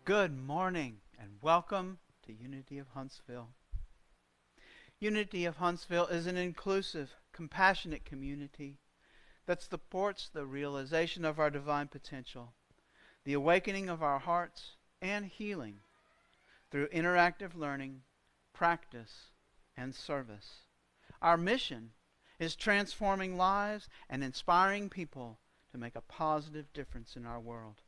Good morning and welcome to Unity of Huntsville. Unity of Huntsville is an inclusive, compassionate community that supports the realization of our divine potential, the awakening of our hearts, and healing through interactive learning, practice, and service. Our mission is transforming lives and inspiring people to make a positive difference in our world.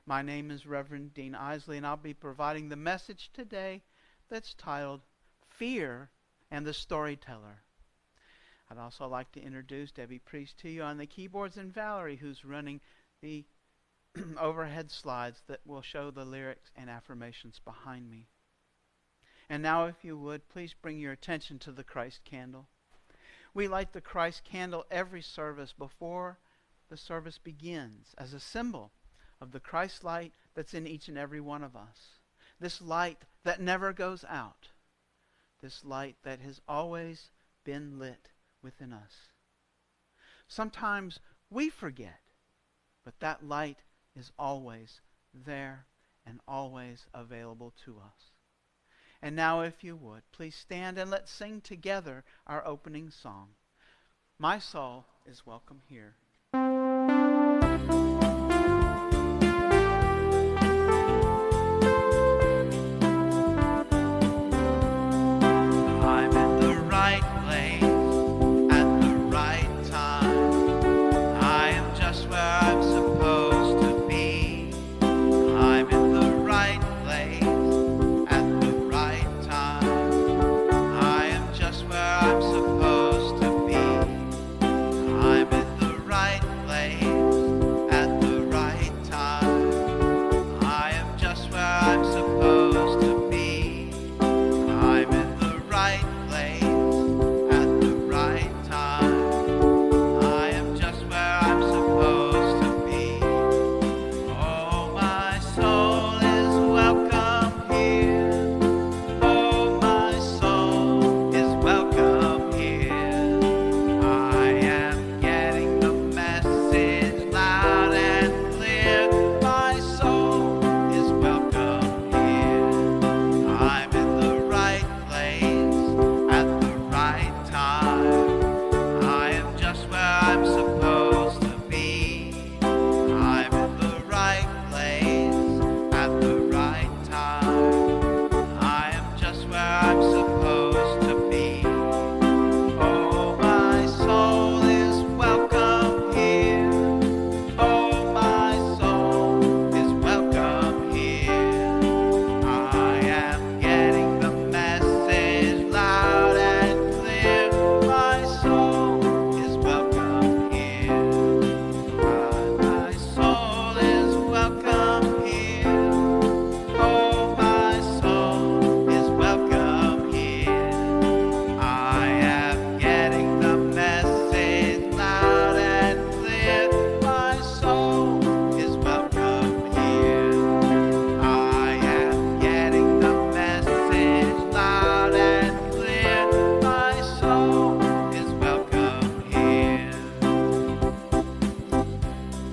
My name is Reverend Dean Isley, and I'll be providing the message today that's titled Fear and the Storyteller. I'd also like to introduce Debbie Priest to you on the keyboards and Valerie, who's running the overhead slides that will show the lyrics and affirmations behind me. And now, if you would, please bring your attention to the Christ candle. We light the Christ candle every service before the service begins as a symbol of the Christ light that's in each and every one of us. This light that never goes out. This light that has always been lit within us. Sometimes we forget, but that light is always there and always available to us. And now, if you would, please stand and let's sing together our opening song. My soul is welcome here. I'm in the right place at the right time. I am just where I'm supposed to be. I'm in the right place at the right time. I am just where I'm supposed to be. I'm in the right place at the right time. I am just where I'm supposed to be. I'm in the right place at the right time. I am just where I'm supposed to be. Oh, my soul is welcome here. Oh, my soul is welcome here. I am getting the message loud and clear. My soul is welcome here. I'm in the right place at the right time. I am just where I'm supposed to be. I'm in the right place at the right time. I am just where I'm supposed to be. Oh, my soul is welcome here. Oh, my soul is welcome here. I am getting the message loud and clear. My soul is welcome here. My soul is welcome here. Oh, my soul is welcome here. I am getting the message loud and clear. My soul is welcome here. I am getting the message loud and clear. My soul is welcome here.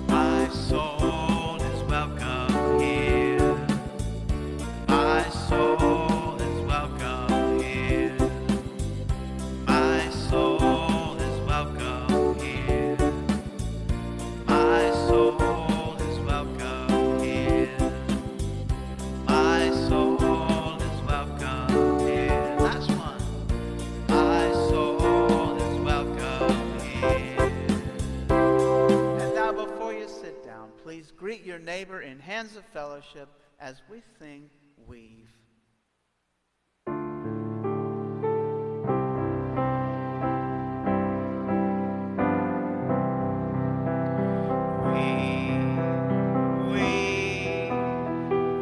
My soul is welcome here. My soul is welcome here. My soul is welcome here. My soul is welcome here. My soul is welcome here. Last one. My soul is welcome here. And now, before you sit down, please greet your neighbor in hands of fellowship as we sing Weave.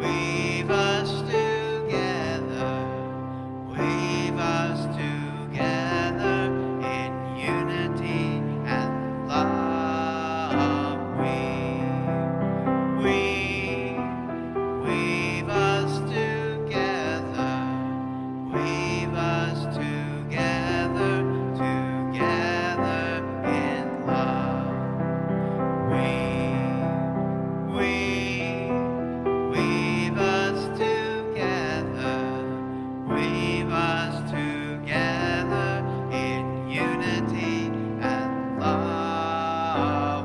Weave us together, weave us together in unity and love. Weave us together, weave us together, together in love. Weave us together, weave us together in unity and love.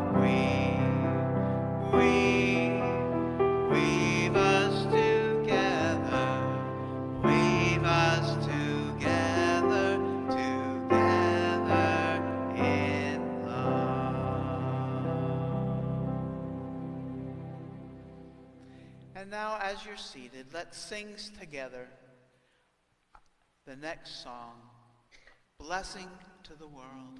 Weave us together, weave us together, together in love. And now, as you're seated, let's sing together the next song, Blessing to the World.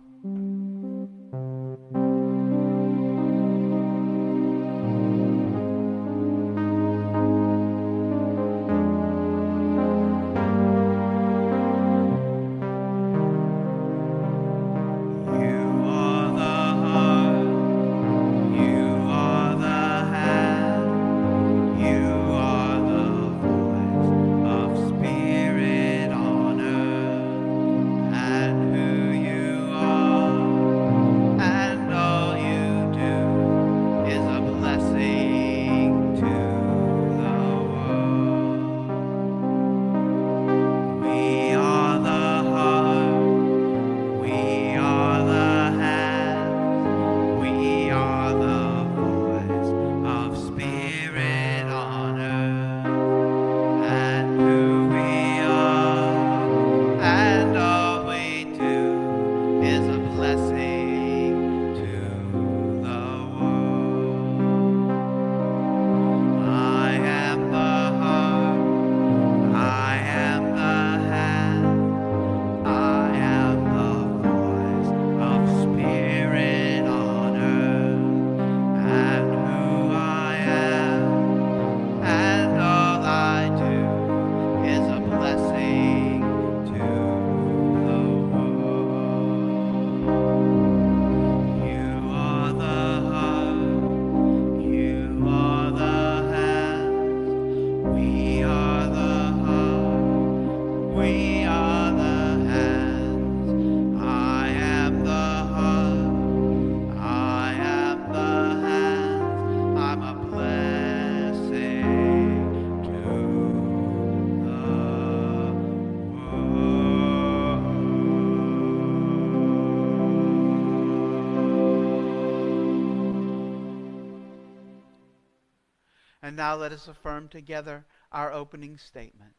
And now let us affirm together our opening statement.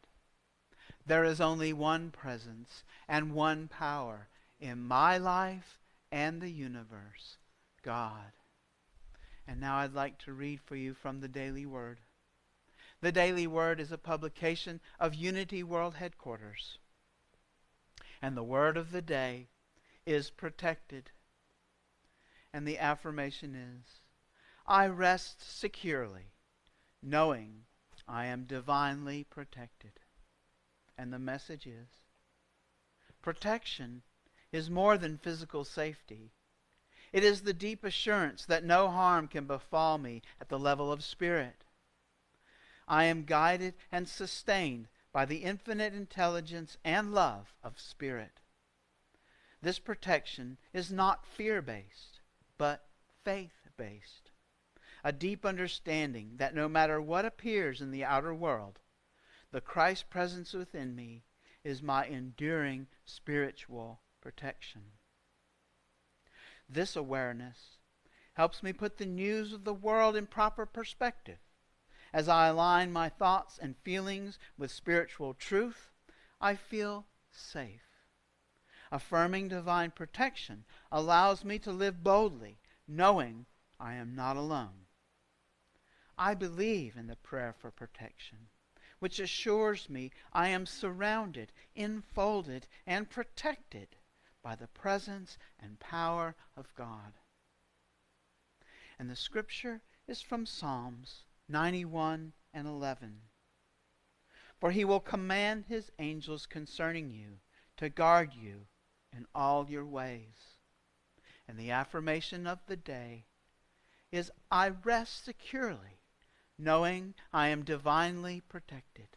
There is only one presence and one power in my life and the universe, God. And now I'd like to read for you from the Daily Word. The Daily Word is a publication of Unity World Headquarters. And the word of the day is protected. And the affirmation is, I rest securely, knowing I am divinely protected. And the message is, protection is more than physical safety. It is the deep assurance that no harm can befall me at the level of spirit. I am guided and sustained by the infinite intelligence and love of spirit. This protection is not fear-based, but faith-based. A deep understanding that no matter what appears in the outer world, the Christ presence within me is my enduring spiritual protection. This awareness helps me put the news of the world in proper perspective. As I align my thoughts and feelings with spiritual truth, I feel safe. Affirming divine protection allows me to live boldly, knowing I am not alone. I believe in the prayer for protection, which assures me I am surrounded, enfolded, and protected by the presence and power of God. And the scripture is from Psalms 91 and 11. For he will command his angels concerning you to guard you in all your ways. And the affirmation of the day is, I rest securely, knowing I am divinely protected.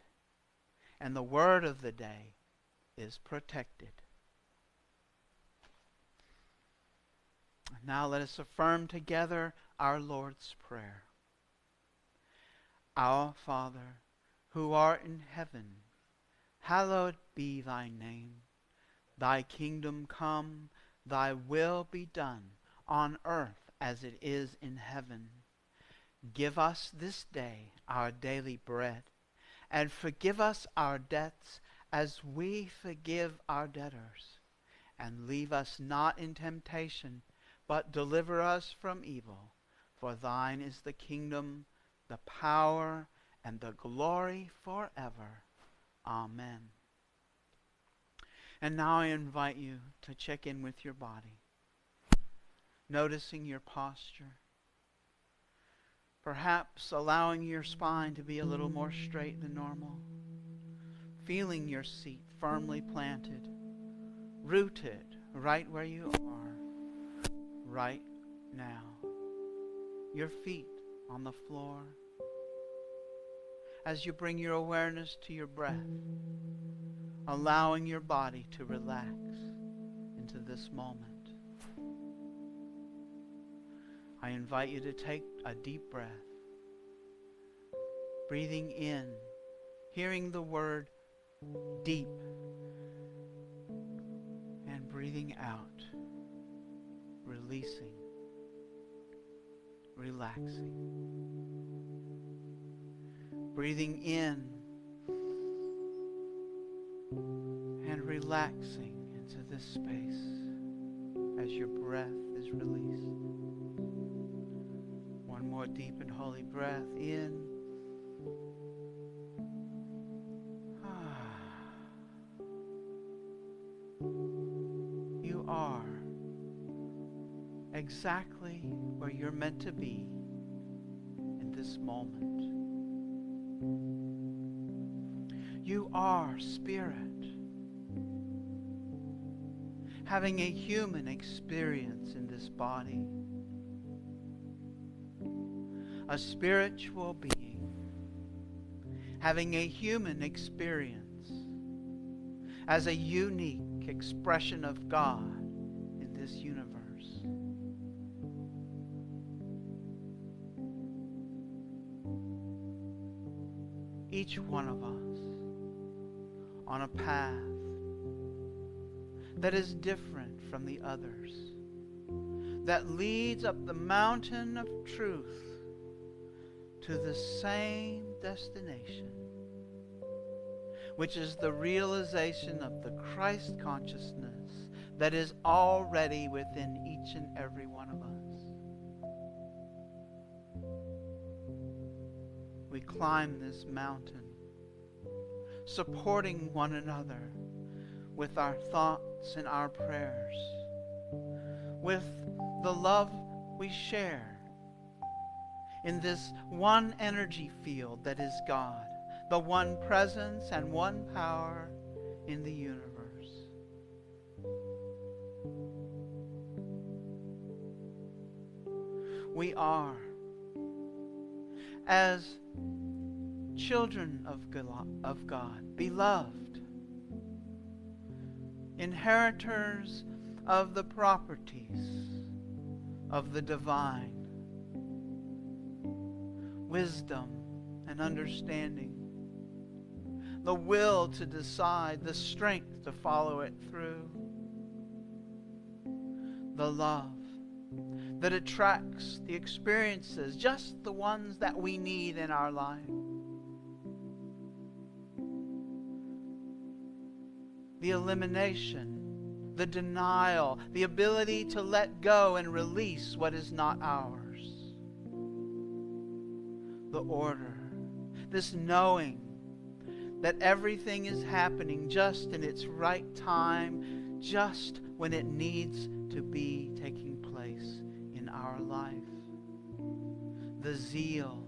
And the word of the day is protected. Now let us affirm together our Lord's Prayer. Our Father, who art in heaven, hallowed be thy name. Thy kingdom come, thy will be done, on earth as it is in heaven. Give us this day our daily bread, and forgive us our debts as we forgive our debtors. And leave us not in temptation, but deliver us from evil. For thine is the kingdom, the power, and the glory forever. Amen. And now I invite you to check in with your body, noticing your posture, perhaps allowing your spine to be a little more straight than normal, feeling your seat firmly planted, rooted right where you are right now, your feet on the floor. As you bring your awareness to your breath, allowing your body to relax into this moment. I invite you to take a deep breath, breathing in, hearing the word deep, and breathing out, releasing, relaxing. Breathing in and relaxing into this space as your breath is released. One more deep and holy breath in. You are exactly where you're meant to be in this moment. You are spirit, having a human experience in this body, a spiritual being, having a human experience as a unique expression of God in this universe. Each one of us on a path that is different from the others, that leads up the mountain of truth to the same destination, which is the realization of the Christ consciousness that is already within each and every one of us. We climb this mountain, supporting one another with our thoughts and our prayers, with the love we share in this one energy field that is God, the one presence and one power in the universe. We are, as children of God, beloved, inheritors of the properties of the divine, wisdom and understanding, the will to decide, the strength to follow it through, the love that attracts the experiences, just the ones that we need in our life. The elimination, the denial, the ability to let go and release what is not ours. The order, this knowing that everything is happening just in its right time, just when it needs to be taking place in our life. The zeal,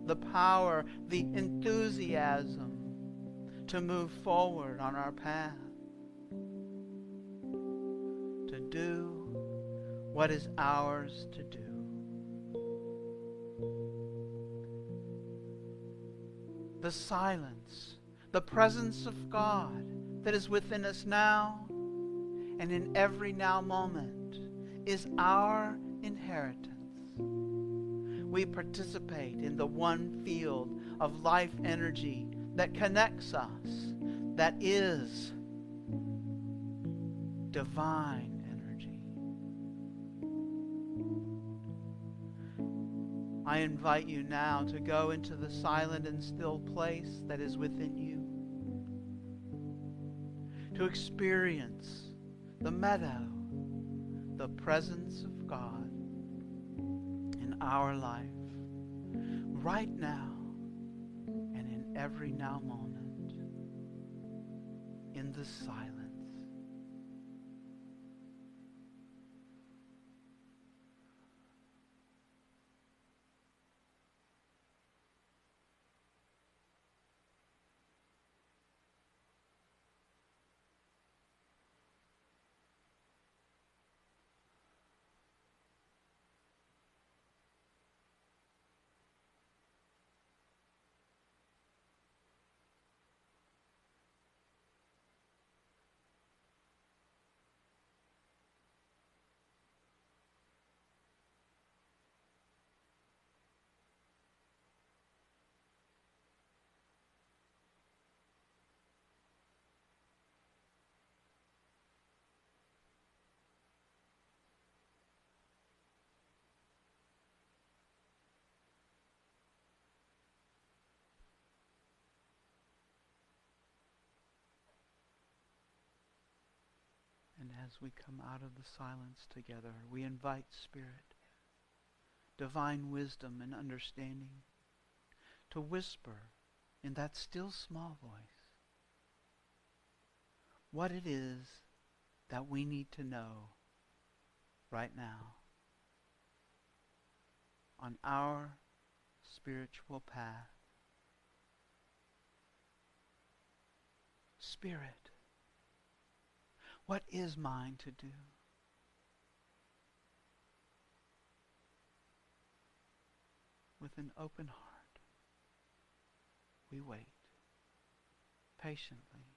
the power, the enthusiasm to move forward on our path, to do what is ours to do. The silence, the presence of God that is within us now and in every now moment is our inheritance. We participate in the one field of life energy that connects us, that is divine energy. I invite you now to go into the silent and still place that is within you, to experience the meadow, the presence of God in our life, right now and in every now moment, in the silence. And as we come out of the silence together, we invite Spirit, divine wisdom and understanding, to whisper in that still small voice what it is that we need to know right now on our spiritual path. Spirit, what is mine to do? With an open heart, we wait patiently,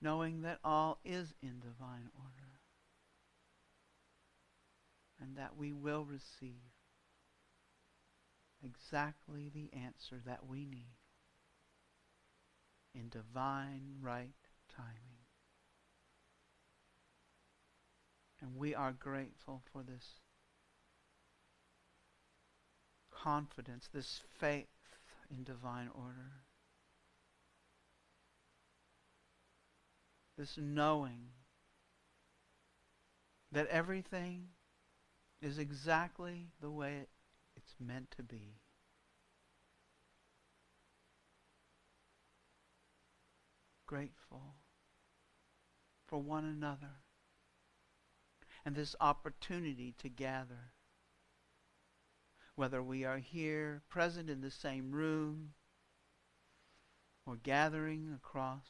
knowing that all is in divine order and that we will receive exactly the answer that we need in divine right timing. And we are grateful for this confidence, this faith in divine order. This knowing that everything is exactly the way it's meant to be. Grateful for one another and this opportunity to gather. Whether we are here, present in the same room, or gathering across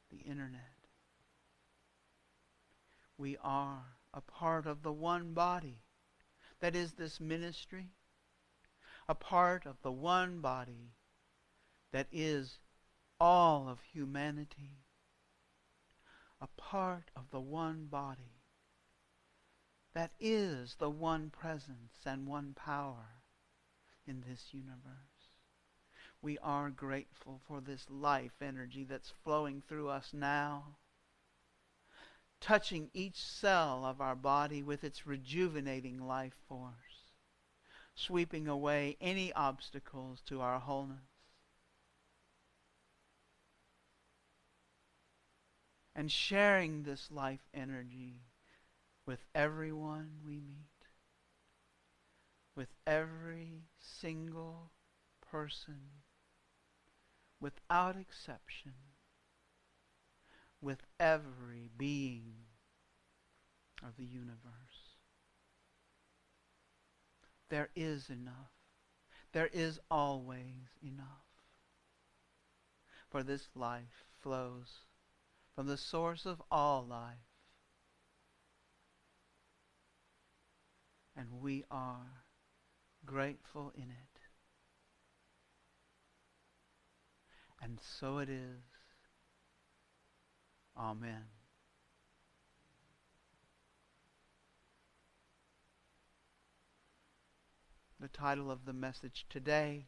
the internet. We are a part of the one body that is this ministry, a part of the one body that is all of humanity, a part of the one body that is the one presence and one power in this universe. We are grateful for this life energy that's flowing through us now, touching each cell of our body with its rejuvenating life force, sweeping away any obstacles to our wholeness. And sharing this life energy with everyone we meet, with every single person, without exception, with every being of the universe. There is enough. There is always enough. For this life flows from the source of all life. And we are grateful in it. And so it is. Amen. The title of the message today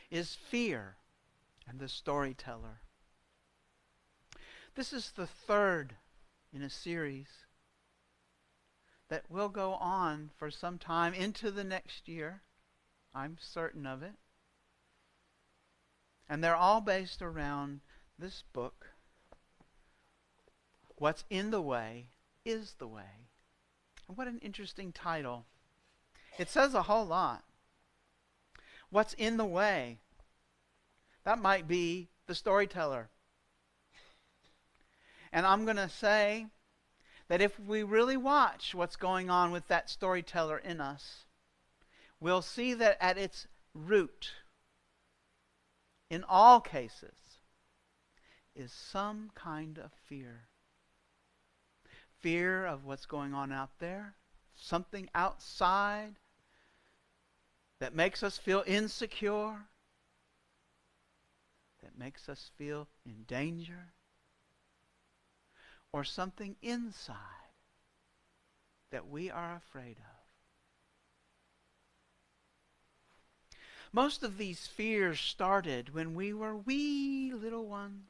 is Fear and the Storyteller. This is the third in a series that will go on for some time into the next year. I'm certain of it. And they're all based around this book. What's in the way is the way. And what an interesting title. It says a whole lot. What's in the way? That might be the storyteller. And I'm going to say that if we really watch what's going on with that storyteller in us, we'll see that at its root, in all cases, is some kind of fear. Fear of what's going on out there, something outside that makes us feel insecure, that makes us feel in danger, or something inside that we are afraid of. Most of these fears started when we were wee little ones.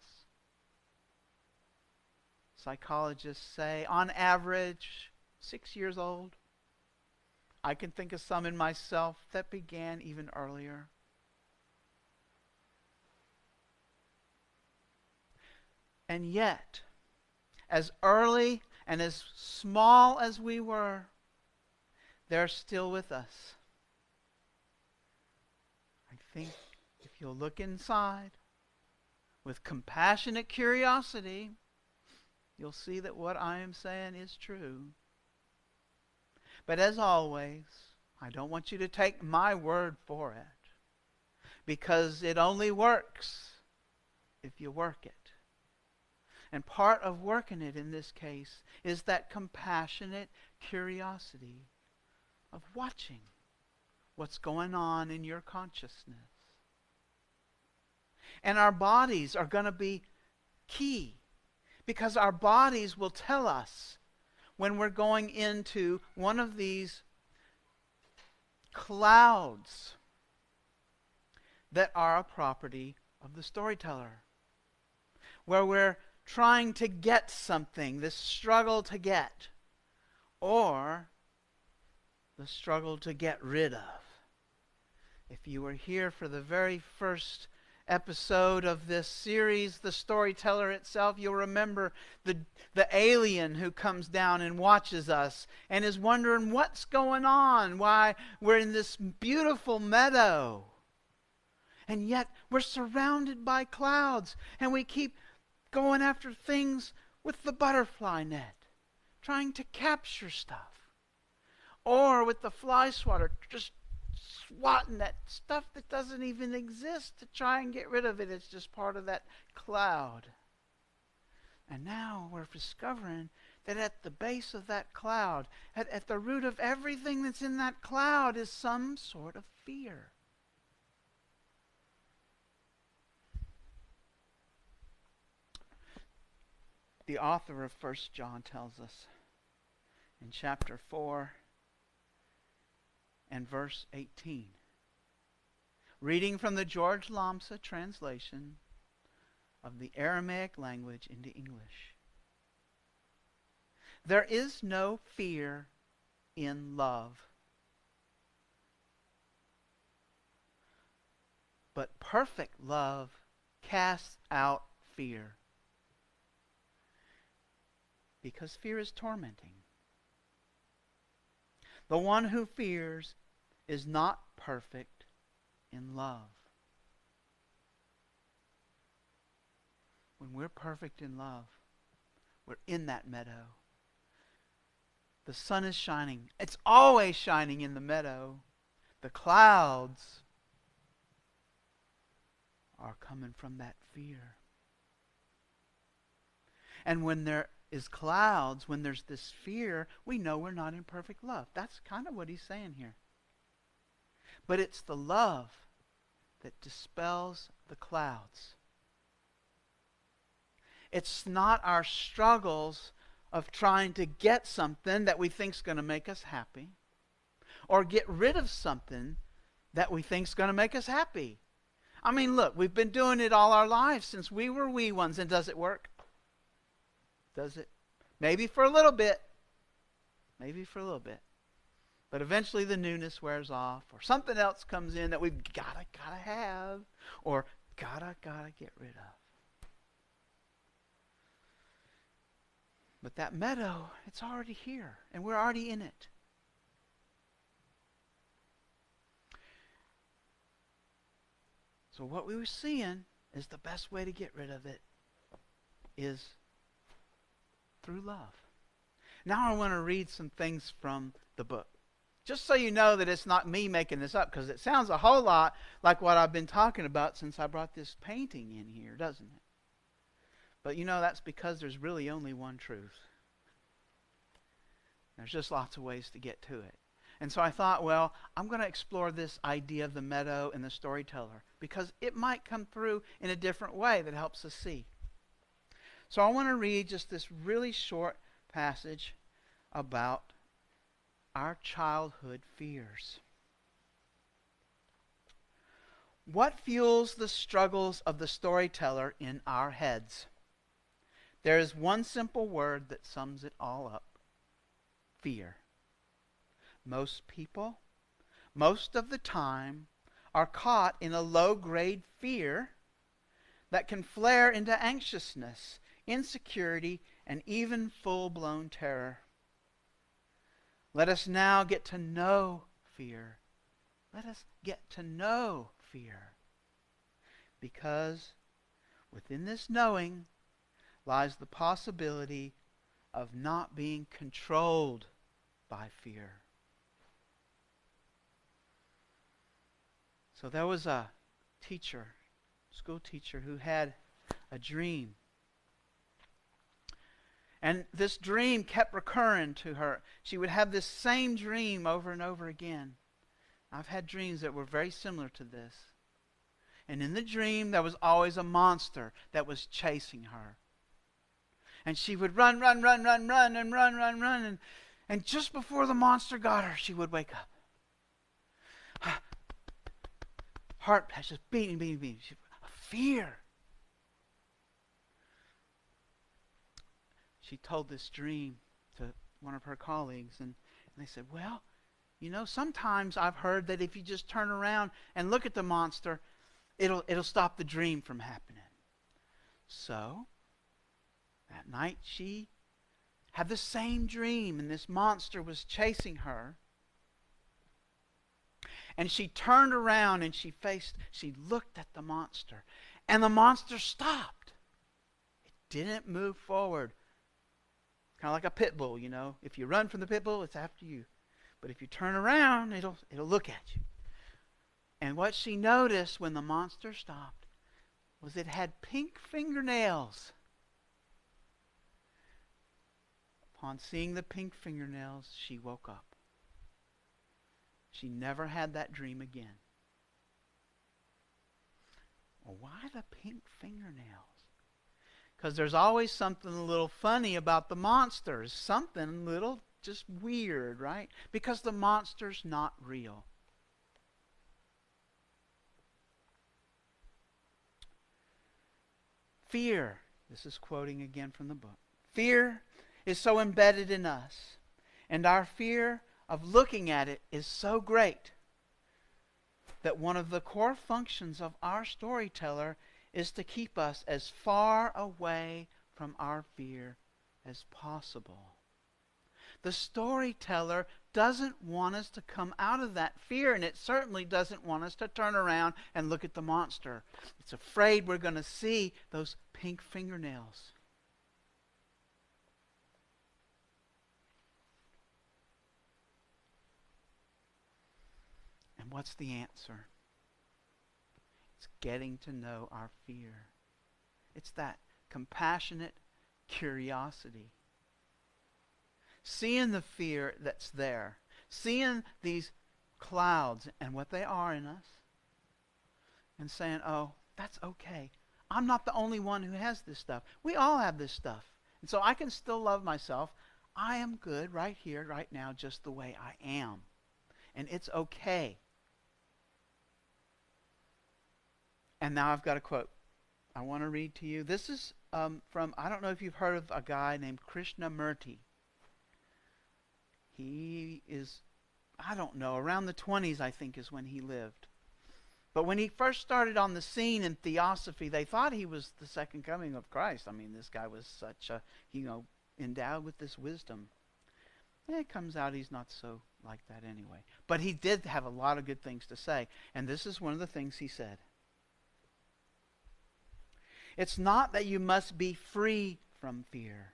Psychologists say, on average, 6 years old. I can think of some in myself that began even earlier. And yet, as early and as small as we were, they're still with us. I think if you'll look inside with compassionate curiosity, you'll see that what I am saying is true. But as always, I don't want you to take my word for it, because it only works if you work it. And part of working it in this case is that compassionate curiosity of watching what's going on in your consciousness. And our bodies are going to be key, because our bodies will tell us when we're going into one of these clouds that are a property of the storyteller, where we're trying to get something, this struggle to get, or the the struggle to get rid of. If you were here for the very first episode of this series, The Storyteller itself, you'll remember the alien who comes down and watches us and is wondering what's going on, why we're in this beautiful meadow. And yet we're surrounded by clouds, and we keep going after things with the butterfly net, trying to capture stuff. Or with the fly swatter, just swatting that stuff that doesn't even exist to try and get rid of it. It's just part of that cloud. And now we're discovering that at the base of that cloud, at the root of everything that's in that cloud, is some sort of fear. The author of 1 John tells us in chapter 4 and verse 18, reading from the George Lamsa translation of the Aramaic language into English. There is no fear in love, but perfect love casts out fear, because fear is tormenting. The one who fears is not perfect in love. When we're perfect in love, we're in that meadow. The sun is shining. It's always shining in the meadow. The clouds are coming from that fear. And when there is clouds, when there's this fear, we know we're not in perfect love. That's kind of what he's saying here. But it's the love that dispels the clouds. It's not our struggles of trying to get something that we think is going to make us happy, or get rid of something that we think is going to make us happy. I mean, look, we've been doing it all our lives since we were wee ones, and does it work? Does it? Maybe for a little bit. Maybe for a little bit. But eventually the newness wears off, or something else comes in that we've gotta have, or gotta get rid of. But that meadow, it's already here, and we're already in it. So what we were seeing is the best way to get rid of it is through love. Now I want to read some things from the book. Just so you know that it's not me making this up, because it sounds a whole lot like what I've been talking about since I brought this painting in here, doesn't it? But you know, that's because there's really only one truth. There's just lots of ways to get to it. And so I thought, well, I'm going to explore this idea of the meadow and the storyteller, because it might come through in a different way that helps us see. So I want to read just this really short passage about our childhood fears. What fuels the struggles of the storyteller in our heads? There is one simple word that sums it all up: fear. Most people, most of the time, are caught in a low-grade fear that can flare into anxiousness, insecurity, and even full-blown terror. Let us now get to know fear. Let us get to know fear. Because within this knowing lies the possibility of not being controlled by fear. So there was a teacher, school teacher, who had a dream. And this dream kept recurring to her. She would have this same dream over and over again. I've had dreams that were very similar to this. And in the dream, there was always a monster that was chasing her. And she would run. And just before the monster got her, she would wake up. Heart just beating. Fear. She told this dream to one of her colleagues, and they said, well, You know, sometimes I've heard that if you just turn around and look at the monster, it'll stop the dream from happening. So, that night she had the same dream, and this monster was chasing her. And she turned around and she looked at the monster. And the monster stopped. It didn't move forward. Kind of like a pit bull, you know. If you run from the pit bull, it's after you. But if you turn around, it'll look at you. And what she noticed when the monster stopped was it had pink fingernails. Upon seeing the pink fingernails, she woke up. She never had that dream again. Well, why the pink fingernails? Because there's always something a little funny about the monsters. Something a little just weird, right? Because the monster's not real. Fear. This is quoting again from the book. Fear is so embedded in us. And our fear of looking at it is so great that one of the core functions of our storyteller is to keep us as far away from our fear as possible. The storyteller doesn't want us to come out of that fear, and it certainly doesn't want us to turn around and look at the monster. It's afraid we're going to see those pink fingernails. And what's the answer? It's getting to know our fear. It's that compassionate curiosity. Seeing the fear that's there. Seeing these clouds and what they are in us. And saying, oh, that's okay. I'm not the only one who has this stuff. We all have this stuff. And so I can still love myself. I am good right here, right now, just the way I am. And it's okay. And now I've got a quote I want to read to you. This is from, I don't know if you've heard of a guy named Krishnamurti. He is, I don't know, around the 20s I think is when he lived. But when he first started on the scene in theosophy, they thought he was the second coming of Christ. I mean, this guy was such a, endowed with this wisdom. And it comes out he's not so like that anyway. But he did have a lot of good things to say. And this is one of the things he said. It's not that you must be free from fear.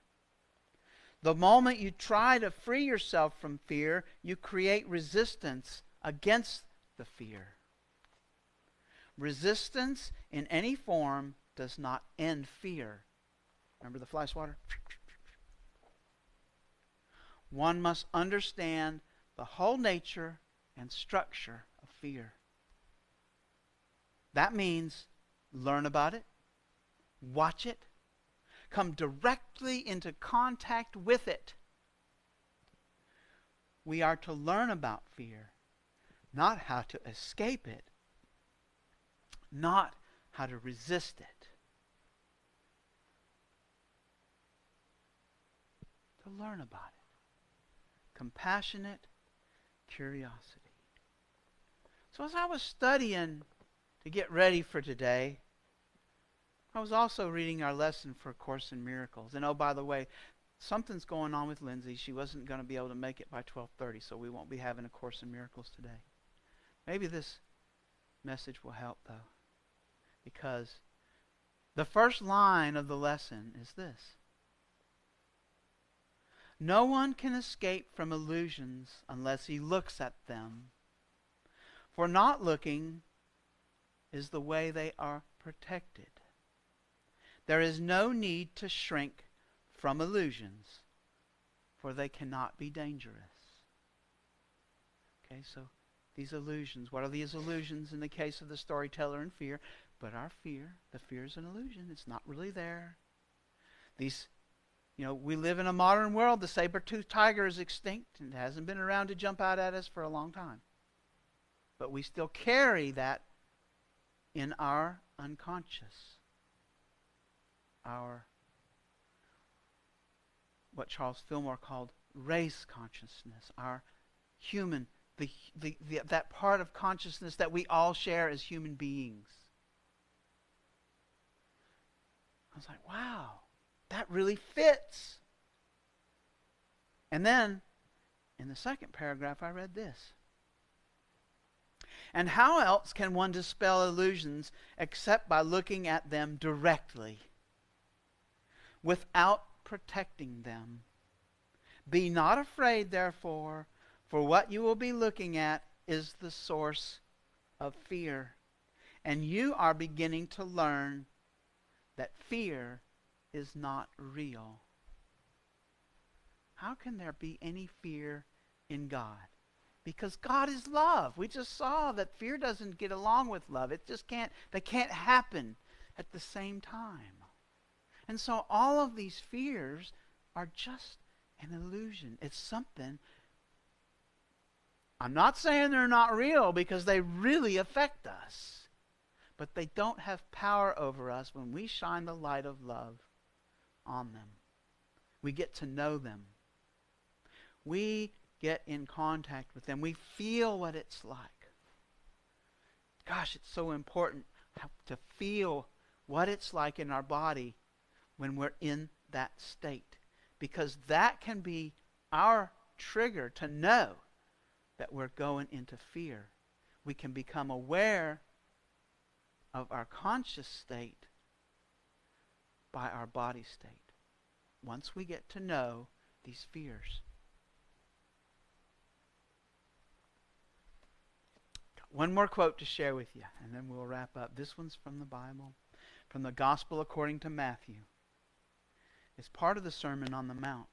The moment you try to free yourself from fear, you create resistance against the fear. Resistance in any form does not end fear. Remember the fly swatter? One must understand the whole nature and structure of fear. That means learn about it, watch it, come directly into contact with it. We are to learn about fear, not how to escape it, not how to resist it. To learn about it. Compassionate curiosity. So as I was studying to get ready for today, I was also reading our lesson for A Course in Miracles. And oh, by the way, something's going on with Lindsay. She wasn't going to be able to make it by 12:30, so we won't be having A Course in Miracles today. Maybe this message will help, though. Because the first line of the lesson is this. No one can escape from illusions unless he looks at them. For not looking is the way they are protected. There is no need to shrink from illusions, for they cannot be dangerous. Okay, so these illusions, what are these illusions in the case of the storyteller and fear? But our fear, the fear is an illusion. It's not really there. These, we live in a modern world. The saber-toothed tiger is extinct and hasn't been around to jump out at us for a long time. But we still carry that in our unconscious. Our, what Charles Fillmore called race consciousness, our human that part of consciousness that we all share as human beings. I was like, wow, that really fits. And then, in the second paragraph, I read this. And how else can one dispel illusions except by looking at them directly, without protecting them? Be not afraid, therefore, for what you will be looking at is the source of fear. And you are beginning to learn that fear is not real. How can there be any fear in God? Because God is love. We just saw that fear doesn't get along with love. It just can't, they can't happen at the same time. And so all of these fears are just an illusion. It's something. I'm not saying they're not real, because they really affect us. But they don't have power over us when we shine the light of love on them. We get to know them. We get in contact with them. We feel what it's like. Gosh, it's so important to feel what it's like in our body when we're in that state. Because that can be our trigger to know that we're going into fear. We can become aware of our conscious state by our body state, once we get to know these fears. One more quote to share with you, and then we'll wrap up. This one's from the Bible, from the Gospel according to Matthew. It's part of the Sermon on the Mount.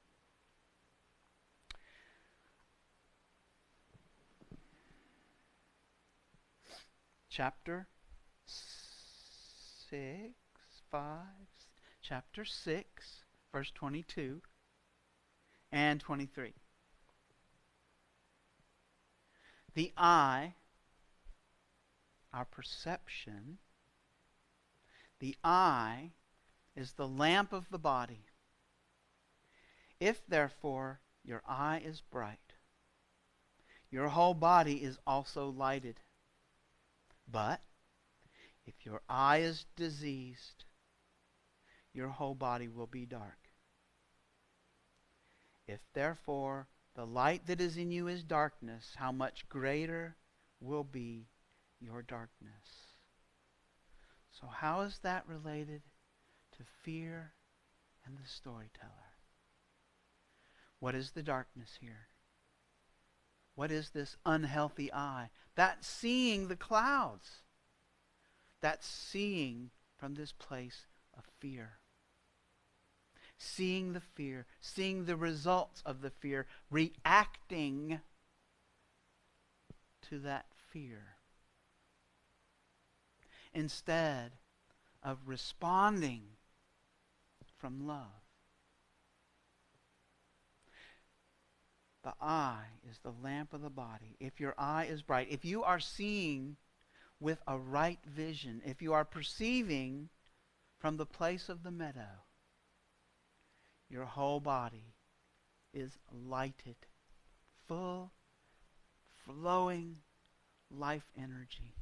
Chapter 6, verse 22 and 23. The eye, our perception, the eye is the lamp of the body. If therefore your eye is bright, your whole body is also lighted. But if your eye is diseased, your whole body will be dark. If therefore the light that is in you is darkness, how much greater will be your darkness. So how is that related to fear and the storyteller? What is the darkness here? What is this unhealthy eye? That's seeing the clouds. That's seeing from this place of fear. Seeing the fear, seeing the results of the fear, reacting to that fear, instead of responding from love. The eye is the lamp of the body. If your eye is bright, if you are seeing with a right vision, if you are perceiving from the place of the meadow, your whole body is lighted, full, flowing life energy.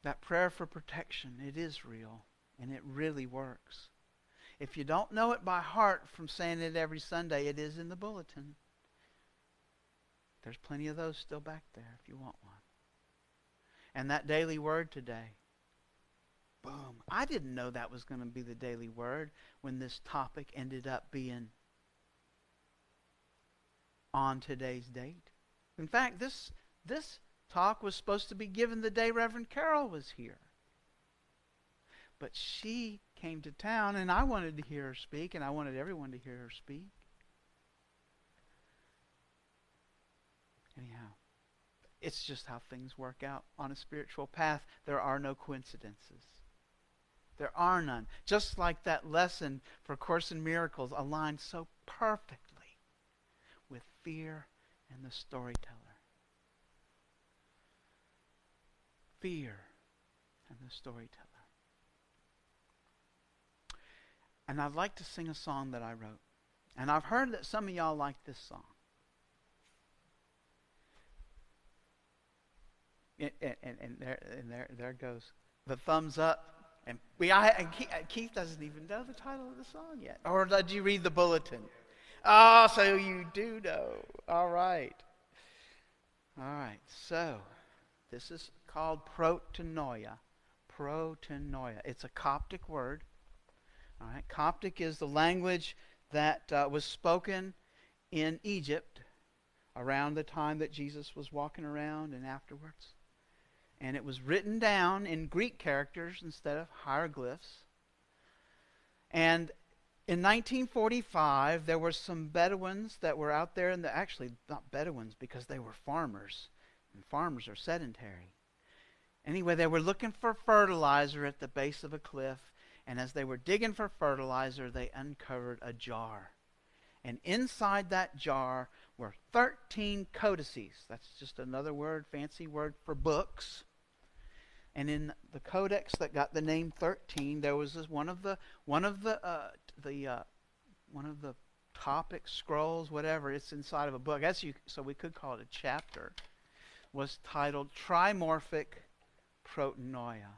That prayer for protection, it is real, and it really works. If you don't know it by heart from saying it every Sunday, it is in the bulletin. There's plenty of those still back there if you want one. And that daily word today, boom. I didn't know that was going to be the daily word when this topic ended up being on today's date. In fact, this talk was supposed to be given the day Reverend Carol was here. But she came to town, and I wanted to hear her speak, and I wanted everyone to hear her speak. Anyhow, it's just how things work out on a spiritual path. There are no coincidences. There are none. Just like that lesson for Course in Miracles aligned so perfectly with fear and the storyteller. Fear and the storyteller. And I'd like to sing a song that I wrote. And I've heard that some of y'all like this song. There goes the thumbs up. And Keith doesn't even know the title of the song yet. Or did you read the bulletin? Oh, so you do know. All right. All right. So this is called protenoia. Protenoia. It's a Coptic word. All right. Coptic is the language that was spoken in Egypt around the time that Jesus was walking around and afterwards. And it was written down in Greek characters instead of hieroglyphs. And in 1945, there were some Bedouins that were out there, and actually not Bedouins because they were farmers, and farmers are sedentary. Anyway, they were looking for fertilizer at the base of a cliff, and as they were digging for fertilizer, they uncovered a jar. And inside that jar were 13 codices. That's just another word, fancy word for books. And in the codex that got the name 13, there was one of the topic scrolls, whatever. It's inside of a book. So we could call it a chapter. Was titled Trimorphic Protenoia.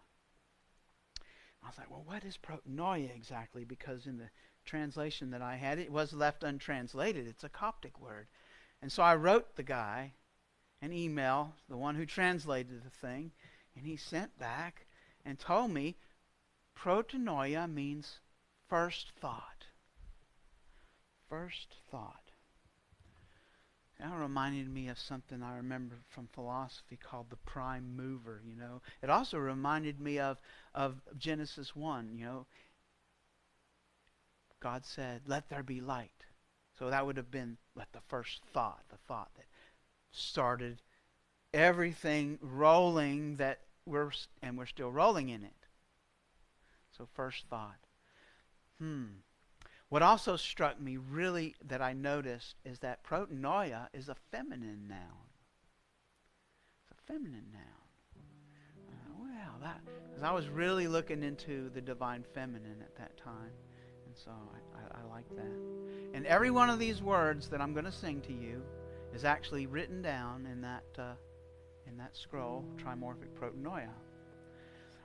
I was like, well, what is protenoia exactly? Because in the translation that I had, it was left untranslated. It's a Coptic word. And so I wrote the guy an email, the one who translated the thing, and he sent back and told me protenoia means first thought. First thought. That reminded me of something I remember from philosophy called the prime mover, you know. It also reminded me of Genesis 1, you know. God said, let there be light. So that would have been like the first thought, the thought that started everything rolling we're still rolling in it. So first thought. What also struck me really that I noticed is that protenoia is a feminine noun. It's a feminine noun. Because I was really looking into the divine feminine at that time. And so I like that. And every one of these words that I'm going to sing to you is actually written down in that scroll, Trimorphic Protenoia.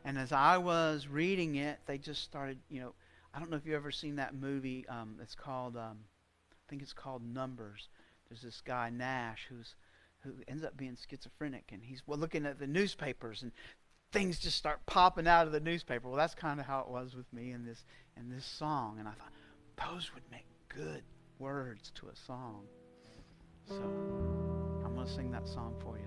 And as I was reading it, they just started, you know, I don't know if you've ever seen that movie. It's called, I think it's called Numbers. There's this guy, Nash, who ends up being schizophrenic, and he's looking at the newspapers, and things just start popping out of the newspaper. Well, that's kind of how it was with me in this song. And I thought, those would make good words to a song. So I'm going to sing that song for you.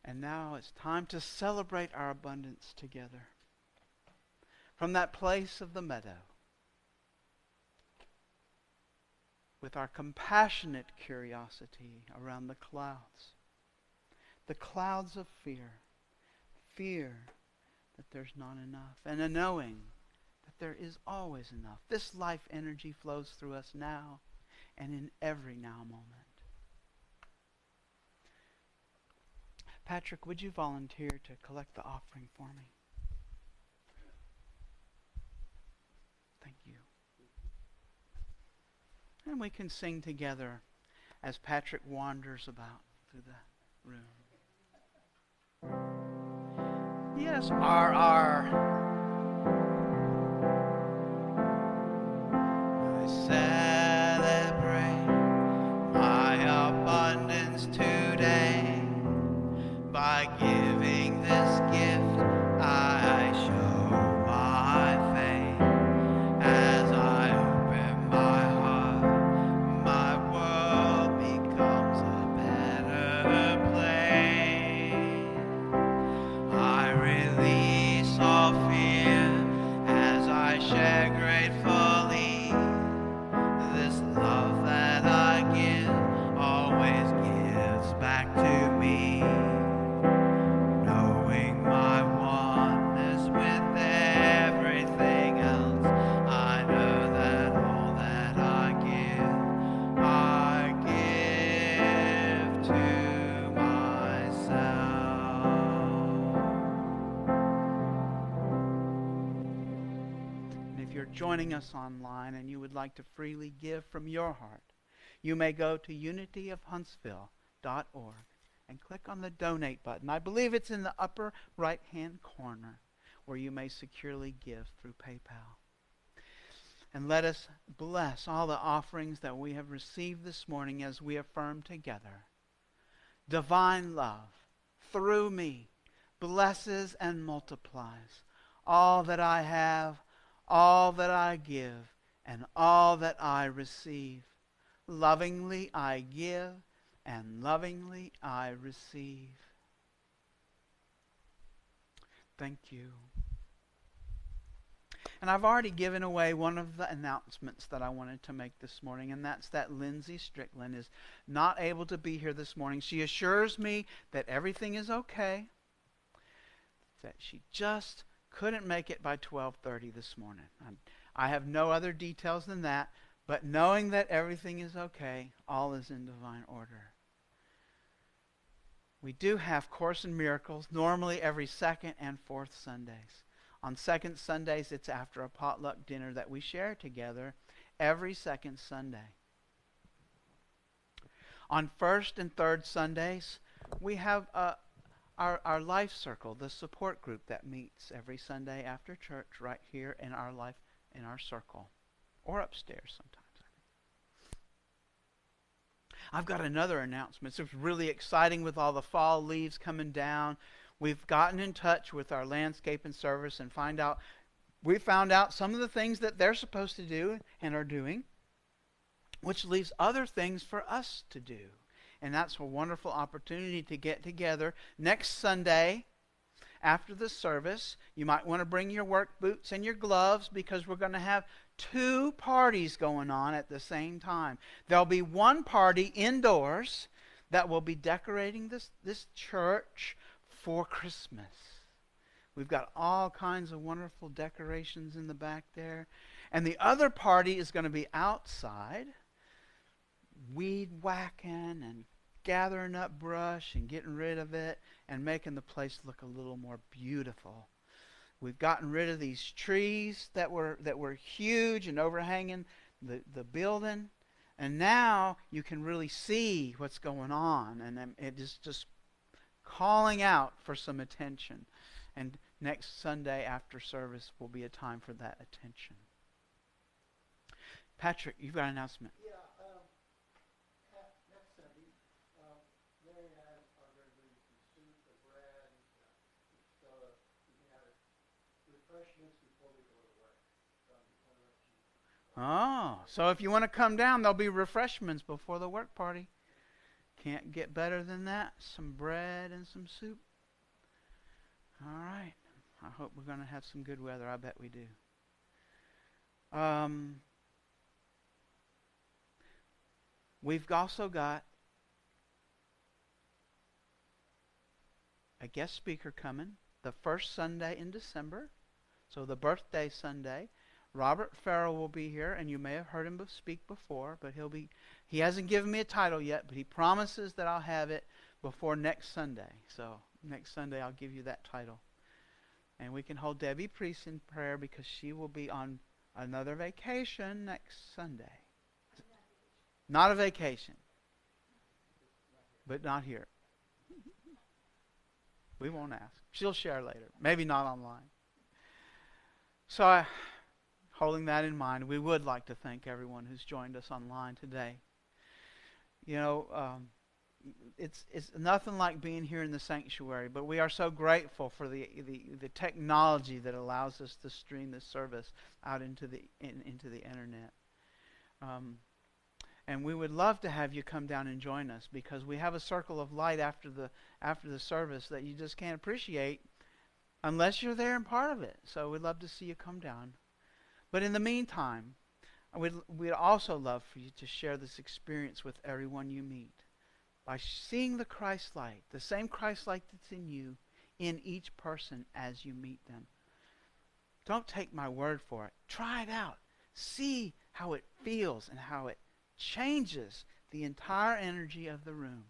And now it's time to celebrate our abundance together. From that place of the meadow, with our compassionate curiosity around the clouds of fear, fear that there's not enough, and a knowing that there is always enough. This life energy flows through us now and in every now moment. Patrick, would you volunteer to collect the offering for me? Thank you. And we can sing together as Patrick wanders about through the room. Yes, R. I celebrate my abundance today. By giving this gift, I show my faith. As I open my heart, my world becomes a better place. I release all fear as I share gratefully. This love that I give always gives back to me. Knowing my oneness with everything else, I know that all that I give to myself. And if you're joining us online and you would like to freely give from your heart, you may go to unityofhuntsville.org and click on the donate button. I believe it's in the upper right-hand corner where you may securely give through PayPal. And let us bless all the offerings that we have received this morning as we affirm together. Divine love, through me, blesses and multiplies all that I have, all that I give, and all that I receive. Lovingly I give, and lovingly I receive. Thank you. And I've already given away one of the announcements that I wanted to make this morning, and that's that Lindsay Strickland is not able to be here this morning. She assures me that everything is okay, that she just couldn't make it by 12:30 this morning. I have no other details than that, but knowing that everything is okay, all is in divine order. We do have Course in Miracles, normally every second and fourth Sundays. On second Sundays, it's after a potluck dinner that we share together every second Sunday. On first and third Sundays, we have our life circle, the support group that meets every Sunday after church right here in our circle, or upstairs sometimes. I've got another announcement. It's really exciting with all the fall leaves coming down. We've gotten in touch with our landscaping service and we found out some of the things that they're supposed to do and are doing, which leaves other things for us to do. And that's a wonderful opportunity to get together next Sunday after the service. You might want to bring your work boots and your gloves because we're going to have 2 parties going on at the same time. There'll be one party indoors that will be decorating this church for Christmas. We've got all kinds of wonderful decorations in the back there. And the other party is going to be outside, weed whacking and gathering up brush and getting rid of it and making the place look a little more beautiful. We've gotten rid of these trees that were huge and overhanging the building, and now you can really see what's going on, and it is just calling out for some attention. And next Sunday after service will be a time for that attention. Patrick, you've got an announcement. Yeah, next Sunday, Mary and I are going to bring some soup and bread, so we can have refreshments before we go to work. So I just want to let you know. Oh, so if you want to come down, there'll be refreshments before the work party. Can't get better than that. Some bread and some soup. All right. I hope we're going to have some good weather. I bet we do. We've also got a guest speaker coming the first Sunday in December. So the birthday Sunday. Robert Farrell will be here, and you may have heard him speak before, but he hasn't given me a title yet, but he promises that I'll have it before next Sunday. So next Sunday I'll give you that title. And we can hold Debbie Priest in prayer because she will be on another vacation next Sunday. Not a vacation, but not here. We won't ask. She'll share later. Maybe not online. So holding that in mind, we would like to thank everyone who's joined us online today. You know, it's nothing like being here in the sanctuary, but we are so grateful for the technology that allows us to stream this service out into the internet. And we would love to have you come down and join us because we have a circle of light after the service that you just can't appreciate unless you're there and part of it. So we'd love to see you come down. But in the meantime, we'd also love for you to share this experience with everyone you meet by seeing the Christ light, the same Christ light that's in you, in each person as you meet them. Don't take my word for it. Try it out. See how it feels and how it changes the entire energy of the room.